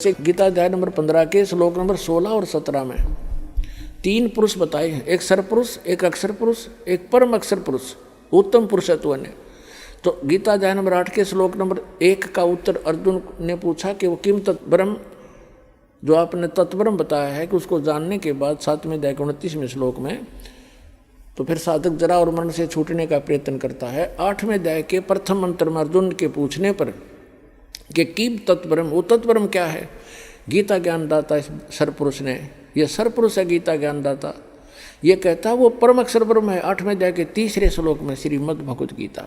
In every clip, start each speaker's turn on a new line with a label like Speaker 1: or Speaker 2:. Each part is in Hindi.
Speaker 1: जैसे गीता अध्याय नंबर 15 के श्लोक नंबर 16 और 17 में तीन पुरुष बताए हैं, एक सरपुरुष, एक अक्षर पुरुष, एक परम अक्षर पुरुष, उत्तम पुरुषत्व ने। तो गीता अध्याय नंबर 8 के श्लोक नंबर 1 का उत्तर अर्जुन ने पूछा कि वो किम तत्ब्रह्म, जो आपने तत्ब्रह्म बताया है कि उसको जानने के बाद 7वें अध्याय के 29वें श्लोक में तो फिर साधक जरा और मरण से छूटने का प्रयत्न करता है। 8वें अध्याय के प्रथम मंत्र में अर्जुन के पूछने पर कि किम तत्ब्रह्म, वो तत्ब्रह्म क्या है, गीता ज्ञानदाता सरपुरुष ने, यह सरपुरुष है गीता ज्ञानदाता, ये कहता वो परम अक्षर ब्रह्म है। 8वें अध्याय के 3रे श्लोक में श्रीमद् भगवत गीता।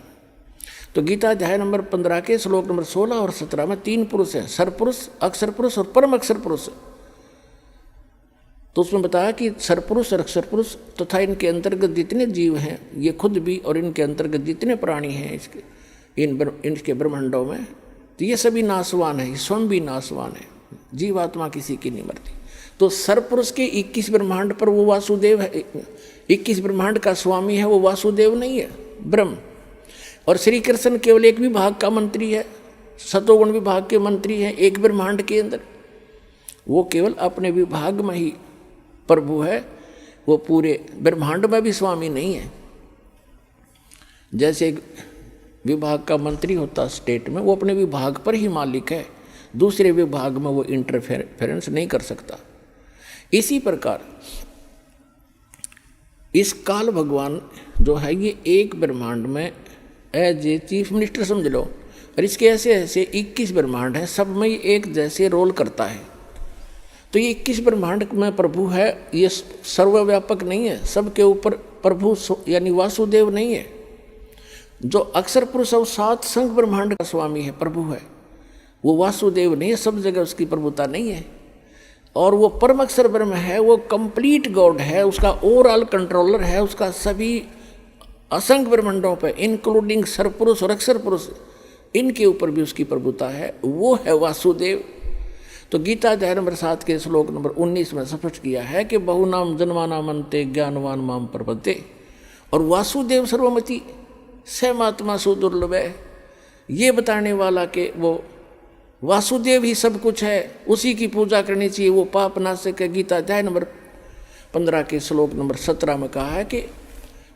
Speaker 1: तो गीता अध्याय नंबर 15 के श्लोक नंबर 16 और 17 में तीन पुरुष हैं, सरपुरुष, अक्षर पुरुष और परम अक्षर पुरुष। तो उसमें बताया कि सरपुरुष और अक्षर पुरुष तथा इनके अंतर्गत जितने जीव हैं, ये खुद भी और इनके अंतर्गत जितने प्राणी हैं इनके ब्रह्मांडों में, तो ये सभी नाशवान है, स्वयं भी नाशवान है, जीवात्मा किसी की नहीं मरती। तो सरपुरुष के 21 ब्रह्मांड पर वो वासुदेव है, 21 ब्रह्मांड का स्वामी है, वो वासुदेव नहीं है, ब्रह्म। और श्री कृष्ण केवल एक विभाग का मंत्री है, सतोगुण विभाग के मंत्री हैं एक ब्रह्मांड के अंदर, वो केवल अपने विभाग में ही प्रभु है, वो पूरे ब्रह्मांड में भी स्वामी नहीं है। जैसे विभाग का मंत्री होता स्टेट में, वो अपने विभाग पर ही मालिक है, दूसरे विभाग में वो इंटरफेरेंस नहीं कर सकता। इसी प्रकार इस काल भगवान जो है ये एक ब्रह्मांड में एज ए चीफ मिनिस्टर समझ लो, और इसके ऐसे ऐसे 21 ब्रह्मांड है, सब में एक जैसे रोल करता है। तो ये 21 ब्रह्मांड में प्रभु है, ये सर्वव्यापक नहीं है, सबके ऊपर प्रभु यानी वासुदेव नहीं है। जो अक्षर पुरुष और 7 संघ ब्रह्मांड का स्वामी है, प्रभु है, वो वासुदेव नहीं है, सब जगह उसकी प्रभुता नहीं है। और वो परम अक्षर ब्रह्म है, वो कंप्लीट गॉड है, उसका ओवरऑल कंट्रोलर है, उसका सभी असंख्य ब्रह्मांडों पे इंक्लूडिंग सरपुरुष और अक्षर पुरुष, इनके ऊपर भी उसकी प्रभुता है, वो है वासुदेव। तो गीता अध्याय नंबर 7 के श्लोक नंबर 19 में स्पष्ट किया है कि बहुनाम जन्मानाम अन्ते ज्ञानवान माम प्रपद्ये, और वासुदेव सर्वमति सहमात्मा सुदुर्लभ है, ये बताने वाला कि वो वासुदेव ही सब कुछ है, उसी की पूजा करनी चाहिए, वो पाप नाशक है। गीता अध्याय नंबर 15 के श्लोक नंबर 17 में कहा है कि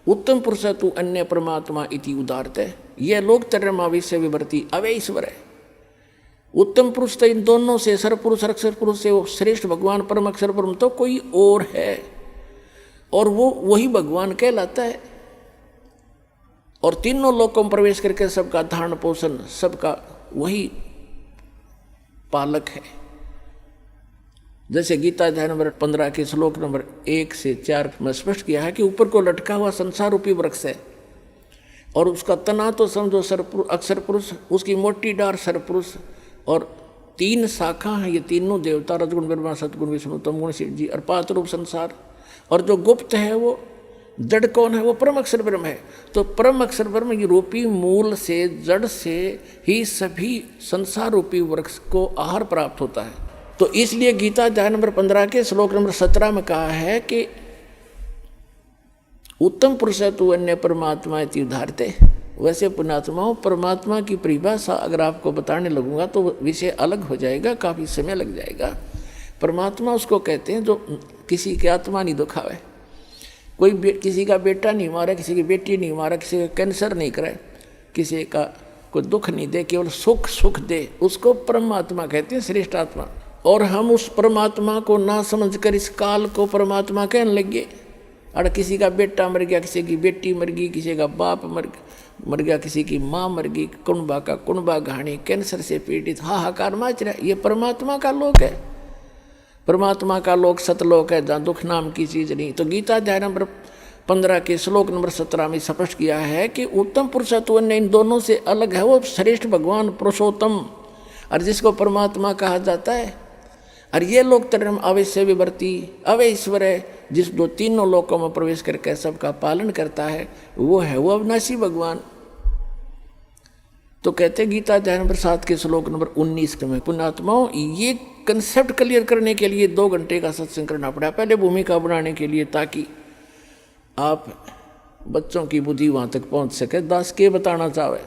Speaker 1: उत्तम पुरुष तु अन्य परमात्मा इति उदारते, यह लोक तरमाविश्य विवर्ती अवे ईश्वर है। उत्तम पुरुष तो इन दोनों से, सरपुरुष और अक्षर पुरुष से, वो श्रेष्ठ भगवान परम अक्षर ब्रह्म तो कोई और है, और वो वही भगवान कहलाता है, और तीनों लोकों में प्रवेश करके सबका धारण पोषण, सबका वही पालक है। जैसे गीता अध्याय नंबर 15 के श्लोक नंबर 1 से 4 में स्पष्ट किया है कि ऊपर को लटका हुआ संसार रूपी वृक्ष है, और उसका तना तो समझो अक्षर पुरुष, उसकी मोटी डार सरपुरुष, और 3 शाखा हैं, ये तीनों देवता, रजगुण ब्रह्मा सतगुण विष्णु तमगुण शिव जी, और 5 रूप संसार। और जो गुप्त है वो जड़ कौन है, वो परम अक्षर ब्रह्म है। तो परम अक्षर ब्रह्म ये रूपी मूल से, जड़ से ही सभी संसार रूपी वृक्ष को आहार प्राप्त होता है। तो इसलिए गीता अध्याय नंबर 15 के श्लोक नंबर 17 में कहा है कि उत्तम पुरुष तु अन्य परमात्मा इति उदारते। वैसे पुण्यात्माओं, परमात्मा की परिभाषा अगर आपको बताने लगूंगा तो विषय अलग हो जाएगा, काफ़ी समय लग जाएगा। परमात्मा उसको कहते हैं जो किसी की आत्मा नहीं दुखावे, कोई किसी का बेटा नहीं मारा, किसी की बेटी नहीं मारा, किसी का कैंसर नहीं करे, किसी का कोई दुख नहीं दे, केवल सुख सुख दे, उसको परमात्मा कहते हैं, श्रेष्ठ आत्मा। और हम उस परमात्मा को ना समझकर इस काल को परमात्मा कहने लगे। और किसी का बेटा मर गया, किसी की बेटी मर गई, किसी का बाप मर गया, किसी की माँ मर गई, कुणबा का कुणबा घाणी, कैंसर से पीड़ित, हाहाकार मच रहा है। ये परमात्मा का लोक है, परमात्मा का लोक सतलोक है, जहाँ दुख नाम की चीज नहीं। तो गीता अध्याय नंबर 15 के श्लोक नंबर 17 में स्पष्ट किया है कि उत्तम पुरुषत्व अन्य इन दोनों से अलग है, वो श्रेष्ठ भगवान पुरुषोत्तम, और जिसको परमात्मा कहा जाता है। और ये लोक तरम अवश्य विवर्ती अवे ईश्वर है, जिस जो तीनों लोकों में प्रवेश करके सबका पालन करता है, वो है वो अविनाशी भगवान। तो कहते गीता अध्याय नंबर 7 के श्लोक नंबर 19 में, पुण्यात्माओं, ये कंसेप्ट क्लियर करने के लिए 2 घंटे का सत्संग करना पड़ा, पहले भूमिका बनाने के लिए, ताकि आप बच्चों की बुद्धि वहां तक पहुंच सके। दास के बताना चाहे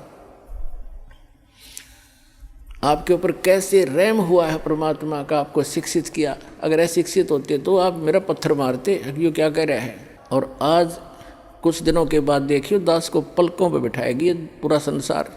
Speaker 1: आपके ऊपर कैसे रहम हुआ है परमात्मा का, आपको शिक्षित किया। अगर अशिक्षित होते तो आप मेरा पत्थर मारते, ये क्या कह रहा है। और आज कुछ दिनों के बाद देखियो दास को पलकों पे बिठाएगी पूरा संसार।